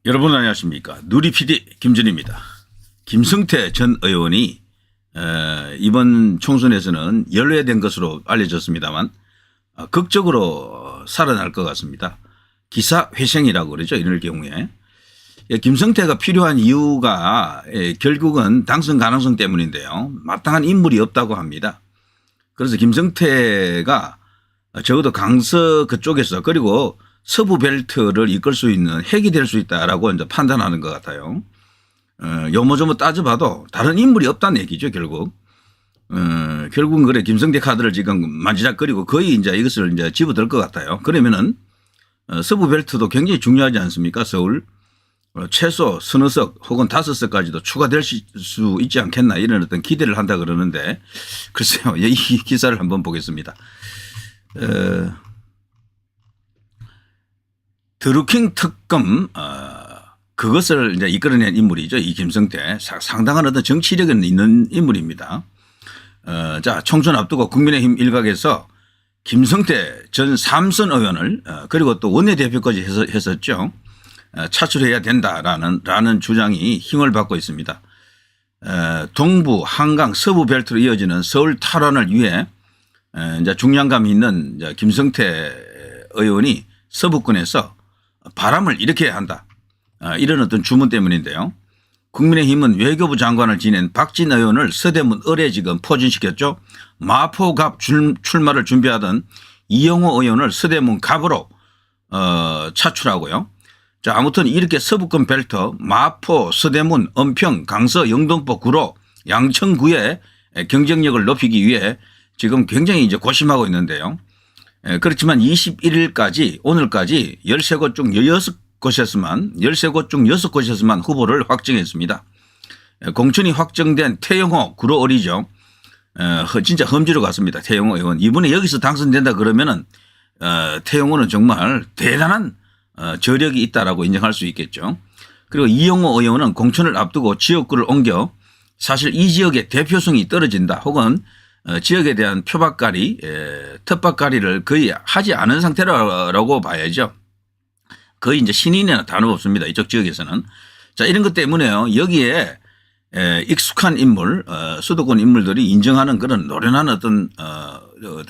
여러분 안녕하십니까. 누리PD 김준입니다. 김성태 전 의원이 이번 총선에서는 연루된 것으로 알려졌습니다만 극적으로 살아날 것 같습니다. 기사회생이라고 그러죠. 이럴 경우에. 김성태가 필요한 이유가 결국은 당선 가능성 때문인데요. 마땅한 인물이 없다고 합니다. 그래서 김성태가 적어도 강서 그쪽에서 그리고 서부 벨트를 이끌 수 있는 핵이 될 수 있다라고 이제 판단하는 것 같아요. 요모조모 따져봐도 다른 인물이 없다는 얘기죠, 결국. 결국은 그래 김성태 카드를 지금 만지작거리고 거의 이제 이것을 이제 집어들 것 같아요. 그러면은 서부 벨트도 굉장히 중요하지 않습니까? 서울. 최소 서너 석 혹은 5석까지도 추가될 수 있지 않겠나 이런 어떤 기대를 한다 그러는데 글쎄요. 이 기사를 한번 보겠습니다. 드루킹 특검 그것을 이제 이끌어낸 인물이죠. 이 김성태. 상당한 어떤 정치력은 있는 인물입니다. 자, 총선 앞두고 국민의힘 일각에서 김성태 전 삼선 의원을 그리고 또 원내대표까지 했었죠. 차출해야 된다라는 주장이 힘을 받고 있습니다. 동부, 한강, 서부 벨트로 이어지는 서울 탈환을 위해 이제 중량감이 있는 이제 김성태 의원이 서부권에서 바람을 일으켜야 한다. 이런 어떤 주문 때문인데요. 국민의힘은 외교부 장관을 지낸 박진 의원을 서대문 을에 지금 포진시켰죠. 마포갑 출마를 준비하던 이영호 의원을 서대문 갑으로 차출하고요. 자, 아무튼 이렇게 서부권 벨트 마포, 서대문, 은평, 강서, 영등포, 구로, 양천구의 경쟁력을 높이기 위해 지금 굉장히 이제 고심하고 있는데요. 그렇지만 21일까지 오늘까지 13곳 중 13곳에서만 6곳에서만 후보를 확정했습니다. 공천이 확정된 태영호 구로을이죠. 진짜 험지로 갔습니다. 태영호 의원. 이번에 여기서 당선된다 그러면은 태영호는 정말 대단한 저력이 있다라고 인정할 수 있겠죠. 그리고 이영호 의원은 공천을 앞두고 지역구를 옮겨 사실 이 지역의 대표성이 떨어진다 혹은 지역에 대한 표박狩이, 텃밭狩이를 거의 하지 않은 상태라고 봐야죠. 거의 이제 신인이나 다름없습니다. 이쪽 지역에서는. 자, 이런 것 때문에요. 여기에 익숙한 인물, 수도권 인물들이 인정하는 그런 노련한 어떤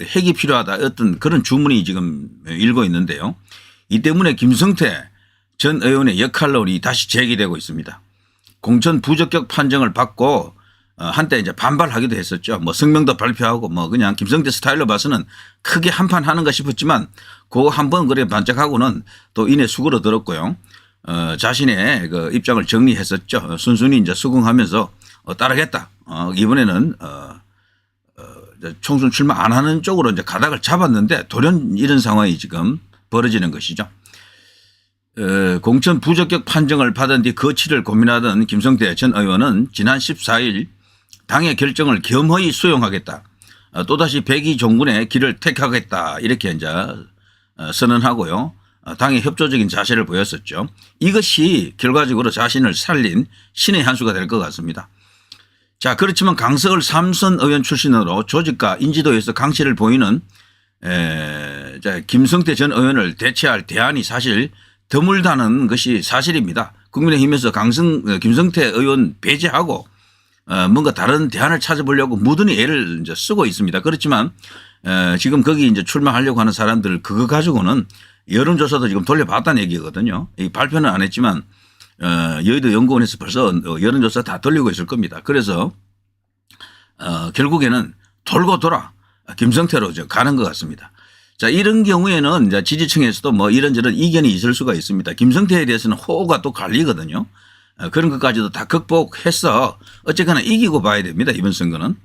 핵이 필요하다 어떤 그런 주문이 지금 일고 있는데요. 이 때문에 김성태 전 의원의 역할론이 다시 제기되고 있습니다. 공천 부적격 판정을 받고 한때 이제 반발하기도 했었죠. 뭐 성명도 발표하고 뭐 그냥 김성태 스타일로 봐서는 크게 한판 하는가 싶었지만 그거 한번 그래 반짝하고는 또 이내 수그러들었고요. 자신의 그 입장을 정리했었죠. 순순히 이제 수긍하면서 따르겠다. 이번에는 총선 출마 안 하는 쪽으로 이제 가닥을 잡았는데 돌연 이런 상황이 지금 벌어지는 것이죠. 공천 부적격 판정을 받은 뒤 거취를 고민하던 김성태 전 의원은 지난 14일 당의 결정을 겸허히 수용하겠다. 또다시 백의 종군의 길을 택하겠다. 이렇게 이제 선언하고요. 당의 협조적인 자세를 보였었죠. 이것이 결과적으로 자신을 살린 신의 한 수가 될 것 같습니다. 자, 그렇지만 강서을 삼선 의원 출신으로 조직과 인지도에서 강세를 보이는 김성태 전 의원을 대체할 대안이 사실 드물다는 것이 사실입니다. 국민의힘에서 김성태 의원 배제하고 뭔가 다른 대안을 찾아보려고 무던히 애를 이제 쓰고 있습니다. 그렇지만 지금 거기 이제 출마하려고 하는 사람들 그거 가지고는 여론조사도 지금 돌려봤다는 얘기거든요. 이 발표는 안 했지만 여의도 연구원에서 벌써 여론조사 다 돌리고 있을 겁니다. 그래서 결국에는 돌고 돌아 김성태로 가는 것 같습니다. 자, 이런 경우에는 이제 지지층에서도 뭐 이런저런 이견이 있을 수가 있습니다. 김성태에 대해서는 호가 또 갈리거든요. 그런 것까지도 다 극복해서 어쨌거나 이기고 봐야 됩니다. 이번 선거는.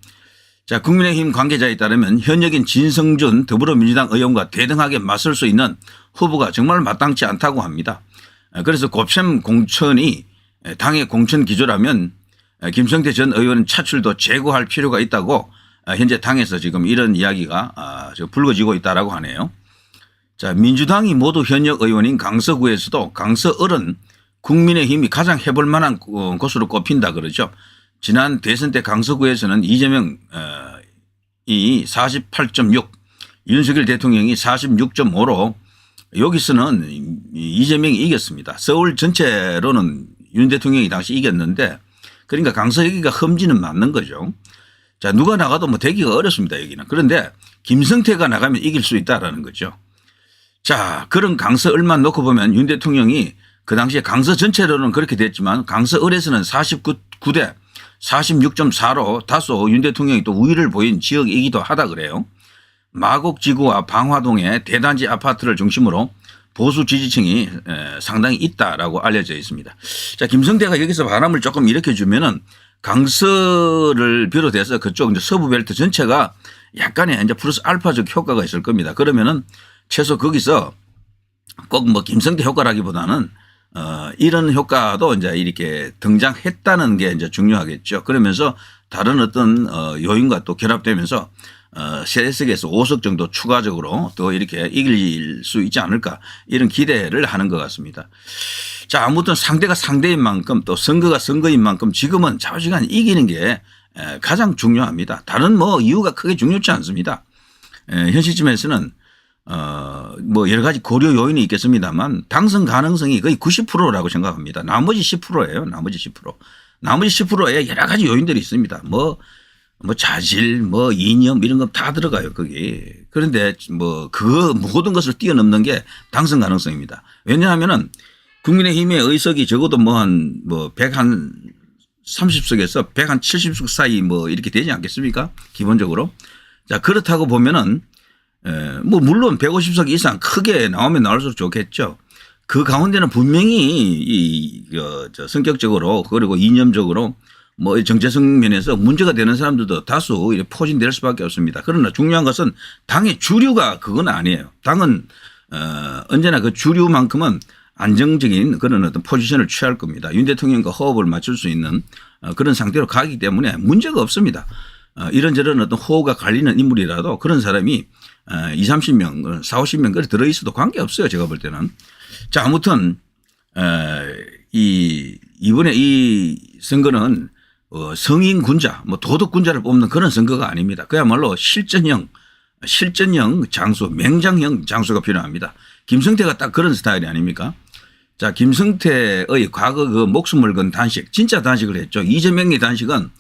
자, 국민의힘 관계자에 따르면 현역인 진성준 더불어민주당 의원과 대등하게 맞설 수 있는 후보가 정말 마땅치 않다고 합니다. 그래서 곱셈 공천이 당의 공천 기조라면 김성태 전 의원 차출도 제고할 필요가 있다고 현재 당에서 지금 이런 이야기가 불거지고 있다라고 하네요. 자, 민주당이 모두 현역 의원인 강서구에서도 강서을은 국민의힘이 가장 해볼 만한 곳으로 꼽힌다 그러죠. 지난 대선 때 강서구에서는 이재명이 48.6, 윤석열 대통령이 46.5로 여기서는 이재명이 이겼습니다. 서울 전체로는 윤 대통령이 당시 이겼는데 그러니까 강서 여기가 험지는 맞는 거죠. 자, 누가 나가도 뭐 되기가 어렵습니다. 여기는. 그런데 김성태가 나가면 이길 수 있다라는 거죠. 자, 그런 강서 을만 놓고 보면 윤 대통령이 그 당시에 강서 전체로는 그렇게 됐지만 강서 을에서는 49대 46.4로 다소 윤 대통령이 또 우위를 보인 지역이기도 하다 그래요. 마곡지구와 방화동의 대단지 아파트를 중심으로 보수 지지층이 상당히 있다라고 알려져 있습니다. 자, 김성태가 여기서 바람을 조금 일으켜주면은 강서를 비롯해서 그쪽 이제 서부벨트 전체가 약간의 이제 플러스 알파적 효과가 있을 겁니다. 그러면은 최소 거기서 꼭 뭐 김성태 효과라기보다는 이런 효과도 이제 이렇게 등장했다는 게 이제 중요하겠죠. 그러면서 다른 어떤 요인과 또 결합되면서 세석에서 5석 정도 추가적으로 더 이렇게 이길 수 있지 않을까 이런 기대를 하는 것 같습니다. 자, 아무튼 상대가 상대인 만큼 또 선거가 선거인 만큼 지금은 좌우지간 이기는 게 가장 중요합니다. 다른 뭐 이유가 크게 중요치 않습니다. 현 시점에서는 뭐 여러 가지 고려 요인이 있겠습니다만 당선 가능성이 거의 90%라고 생각합니다. 나머지 10%예요. 나머지 10%. 나머지 10%에 여러 가지 요인들이 있습니다. 뭐 자질, 뭐 이념 이런 거 다 들어가요, 거기. 그런데 뭐 그 모든 것을 뛰어넘는 게 당선 가능성입니다. 왜냐하면은 국민의힘의 의석이 적어도 뭐 130석에서 170석 사이 뭐 이렇게 되지 않겠습니까? 기본적으로. 자, 그렇다고 보면은 뭐 물론 150석 이상 크게 나오면 나올수록 좋겠죠. 그 가운데는 분명히 성격적으로 그리고 이념적으로 뭐 정체성 면에서 문제가 되는 사람들도 다수 포진될 수밖에 없습니다. 그러나 중요한 것은 당의 주류가 그건 아니에요. 당은 언제나 그 주류만큼은 안정적인 그런 어떤 포지션을 취할 겁니다. 윤 대통령과 호흡을 맞출 수 있는 그런 상태로 가기 때문에 문제가 없습니다. 이런저런 어떤 호흡가 갈리는 인물이라도 그런 사람이 20, 30명, 40, 50명 그래 들어있어도 관계없어요. 제가 볼 때는. 자, 아무튼 이번에 이 선거는 성인 군자, 뭐 도덕 군자를 뽑는 그런 선거가 아닙니다. 그야말로 실전형 장수, 맹장형 장수가 필요합니다. 김성태가 딱 그런 스타일이 아닙니까? 자, 김성태의 과거 그 목숨을 건 단식, 진짜 단식을 했죠. 이재명의 단식은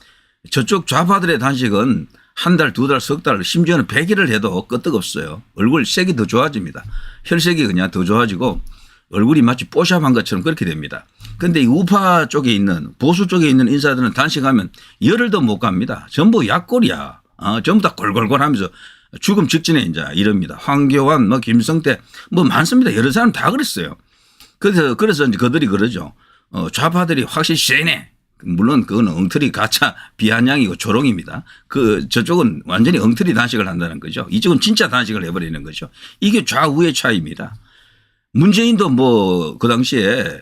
저쪽 좌파들의 단식은 한 달, 두 달, 석 달, 심지어는 100일을 해도 끄떡없어요. 얼굴 색이 더 좋아집니다. 혈색이 그냥 더 좋아지고 얼굴이 마치 뽀샵한 것처럼 그렇게 됩니다. 그런데 이 우파 쪽에 있는 보수 쪽에 있는 인사들은 단식하면 열흘도 못 갑니다. 전부 약골이야. 전부 다 골골골 하면서 죽음 직전에 이제 이럽니다. 황교안, 뭐 김성태 뭐 많습니다. 여러 사람 다 그랬어요. 그래서 이제 그들이 그러죠. 좌파들이 확실히 세네. 물론 그건 엉터리 가짜 비아냥이고 조롱입니다. 저쪽은 완전히 엉터리 단식을 한다는 거죠. 이쪽은 진짜 단식을 해버리는 거죠. 이게 좌우의 차이입니다. 문재인도 뭐 그 당시에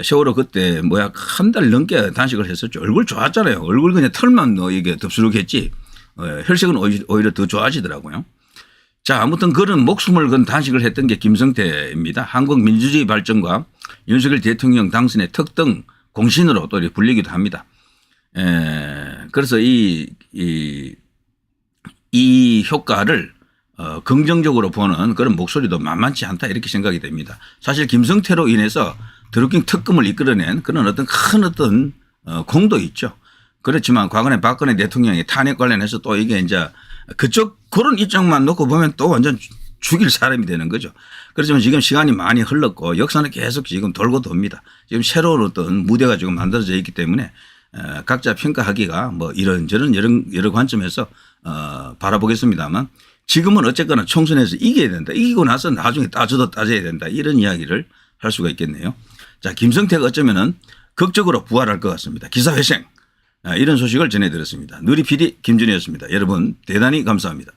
세월호 그때 한 달 넘게 단식을 했었죠. 얼굴 좋았잖아요. 얼굴 그냥 털만 이게 덥수룩했지. 혈색은 오히려 더 좋아지더라고요. 자, 아무튼 그런 목숨을 건 단식을 했던 게 김성태입니다. 한국 민주주의 발전과 윤석열 대통령 당선의 특등 공신으로 또 불리기도 합니다. 그래서 이 효과를 긍정적으로 보는 그런 목소리도 만만치 않다 이렇게 생각이 됩니다. 사실 김성태로 인해서 드루킹 특검을 이끌어낸 그런 어떤 큰 어떤 공도 있죠. 그렇지만 과거에 박근혜 대통령의 탄핵 관련해서 또 이게 이제 그런 입장만 놓고 보면 또 완전 죽일 사람이 되는 거죠. 그렇지만 지금 시간이 많이 흘렀고 역사는 계속 지금 돌고 돕니다. 지금 새로운 어떤 무대가 지금 만들어져 있기 때문에 각자 평가하기가 뭐 이런저런 여러 관점에서 바라보겠습니다만 지금은 어쨌거나 총선에서 이겨야 된다. 이기고 나서 나중에 따져야 된다. 이런 이야기를 할 수가 있겠네요. 자, 김성태가 어쩌면은 극적으로 부활할 것 같습니다. 기사회생. 이런 소식을 전해드렸습니다. 누리 PD 김준희였습니다. 여러분 대단히 감사합니다.